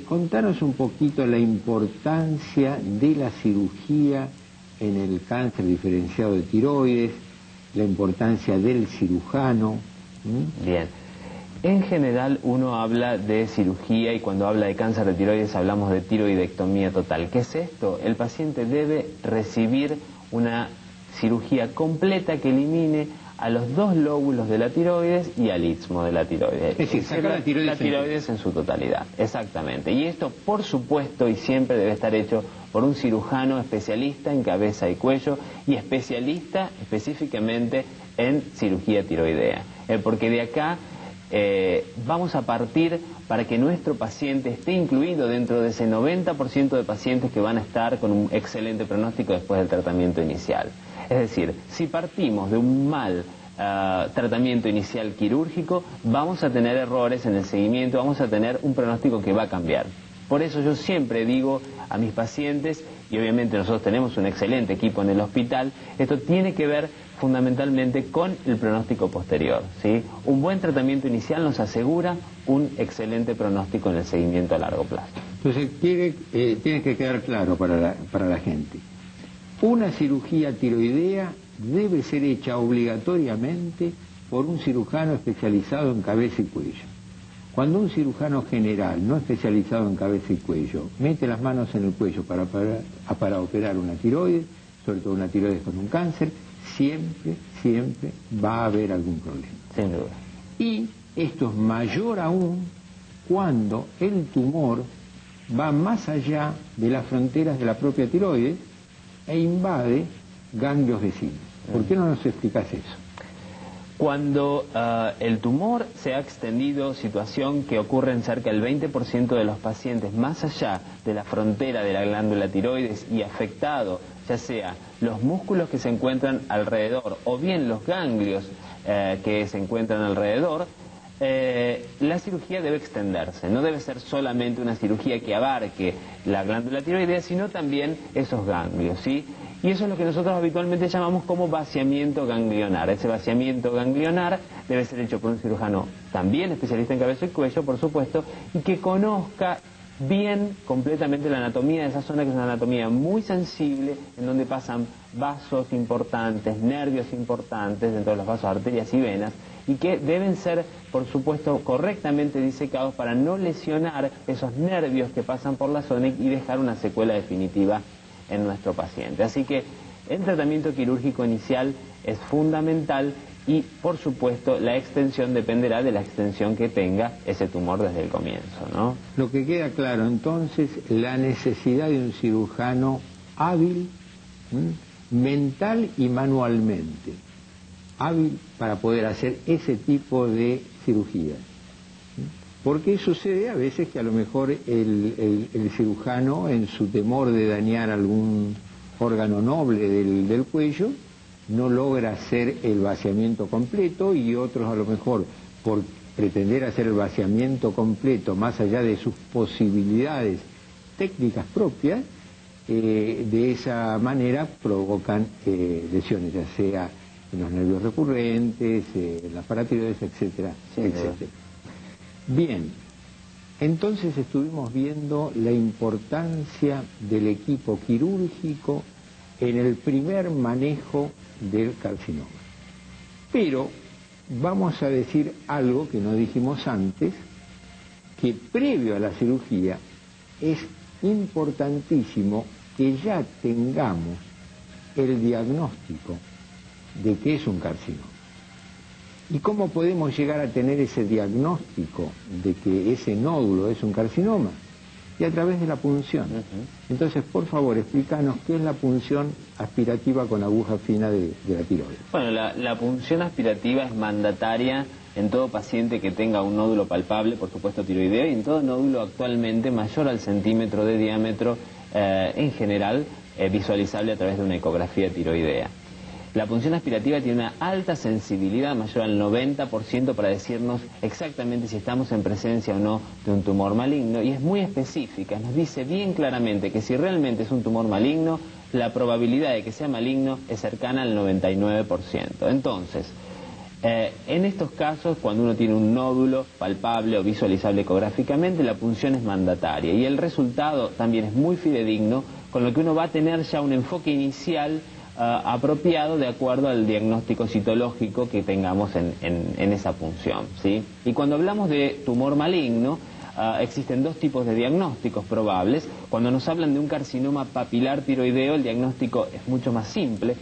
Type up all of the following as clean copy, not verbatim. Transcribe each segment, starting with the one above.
Contanos un poquito la importancia de la cirugía en el cáncer diferenciado de tiroides, la importancia del cirujano. Bien. En general uno habla de cirugía y cuando habla de cáncer de tiroides hablamos de tiroidectomía total. ¿Qué es esto? El paciente debe recibir una cirugía completa que elimine a los dos lóbulos de la tiroides y al istmo de la tiroides. Es decir, sacar la tiroides en su totalidad, exactamente. Y esto, por supuesto, y siempre debe estar hecho por un cirujano especialista en cabeza y cuello y especialista específicamente en cirugía tiroidea. Porque de acá vamos a partir para que nuestro paciente esté incluido dentro de ese 90% de pacientes que van a estar con un excelente pronóstico después del tratamiento inicial. Es decir, si partimos de un mal tratamiento inicial quirúrgico, vamos a tener errores en el seguimiento, vamos a tener un pronóstico que va a cambiar. Por eso yo siempre digo a mis pacientes, y obviamente nosotros tenemos un excelente equipo en el hospital, esto tiene que ver fundamentalmente con el pronóstico posterior, ¿sí? Un buen tratamiento inicial nos asegura un excelente pronóstico en el seguimiento a largo plazo. Entonces tiene que quedar claro para la gente. Una cirugía tiroidea debe ser hecha obligatoriamente por un cirujano especializado en cabeza y cuello. Cuando un cirujano general no especializado en cabeza y cuello mete las manos en el cuello para operar una tiroides, sobre todo una tiroides con un cáncer, siempre va a haber algún problema. Sin duda. Y esto es mayor aún cuando el tumor va más allá de las fronteras de la propia tiroides e invade ganglios vecinos. ¿Por qué no nos explicas eso? Cuando el tumor se ha extendido, situación que ocurre en cerca del 20% de los pacientes, más allá de la frontera de la glándula tiroides y afectado, ya sea los músculos que se encuentran alrededor o bien los ganglios que se encuentran alrededor, la cirugía debe extenderse. No debe ser solamente una cirugía que abarque la glándula tiroidea, sino también esos ganglios, ¿sí? Y eso es lo que nosotros habitualmente llamamos como vaciamiento ganglionar. Ese vaciamiento ganglionar debe ser hecho por un cirujano también especialista en cabeza y cuello, por supuesto, y que conozca bien completamente la anatomía de esa zona, que es una anatomía muy sensible, en donde pasan vasos importantes, nervios importantes, dentro de los vasos, arterias y venas, y que deben ser, por supuesto, correctamente disecados para no lesionar esos nervios que pasan por la zona y dejar una secuela definitiva en nuestro paciente. Así que el tratamiento quirúrgico inicial es fundamental y, por supuesto, la extensión dependerá de la extensión que tenga ese tumor desde el comienzo, ¿no? Lo que queda claro, entonces, la necesidad de un cirujano hábil, mental y manualmente, hábil para poder hacer ese tipo de cirugía. Porque sucede a veces que a lo mejor el cirujano, en su temor de dañar algún órgano noble del cuello, no logra hacer el vaciamiento completo, y otros a lo mejor por pretender hacer el vaciamiento completo más allá de sus posibilidades técnicas propias, de esa manera provocan lesiones, ya sea en los nervios recurrentes, en las paratiroides, etcétera, etcétera. Bien, entonces estuvimos viendo la importancia del equipo quirúrgico en el primer manejo del carcinoma. Pero vamos a decir algo que no dijimos antes, que previo a la cirugía es importantísimo que ya tengamos el diagnóstico de que es un carcinoma. ¿Y cómo podemos llegar a tener ese diagnóstico de que ese nódulo es un carcinoma? Y a través de la punción. Entonces, por favor, explícanos qué es la punción aspirativa con aguja fina de la tiroides. Bueno, la punción aspirativa es mandataria en todo paciente que tenga un nódulo palpable, por supuesto tiroideo, y en todo nódulo actualmente mayor al centímetro de diámetro, en general, visualizable a través de una ecografía tiroidea. La punción aspirativa tiene una alta sensibilidad, mayor al 90%, para decirnos exactamente si estamos en presencia o no de un tumor maligno, y es muy específica. Nos dice bien claramente que si realmente es un tumor maligno, la probabilidad de que sea maligno es cercana al 99%. Entonces, En estos casos, cuando uno tiene un nódulo palpable o visualizable ecográficamente, la punción es mandataria y el resultado también es muy fidedigno, con lo que uno va a tener ya un enfoque inicial apropiado de acuerdo al diagnóstico citológico que tengamos en esa punción, ¿sí? Y cuando hablamos de tumor maligno, existen dos tipos de diagnósticos probables. Cuando nos hablan de un carcinoma papilar tiroideo, el diagnóstico es mucho más simple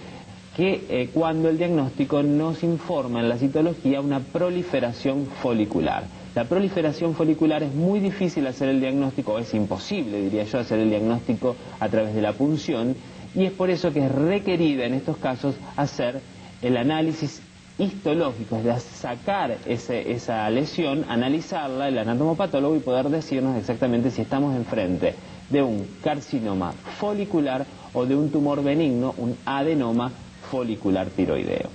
que cuando el diagnóstico nos informa en la citología una proliferación folicular. La proliferación folicular es muy difícil hacer el diagnóstico, o es imposible, diría yo, hacer el diagnóstico a través de la punción, y es por eso que es requerida en estos casos hacer el análisis histológico, es de sacar esa lesión, analizarla, el anatomopatólogo, y poder decirnos exactamente si estamos enfrente de un carcinoma folicular o de un tumor benigno, un adenoma folicular tiroideo.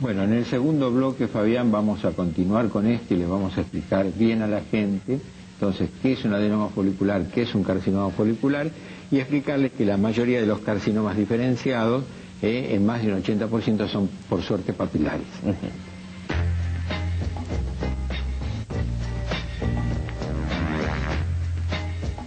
Bueno, en el segundo bloque, Fabián, vamos a continuar con esto y les vamos a explicar bien a la gente, entonces, qué es un adenoma folicular, qué es un carcinoma folicular, y explicarles que la mayoría de los carcinomas diferenciados, en más de un 80% son por suerte papilares.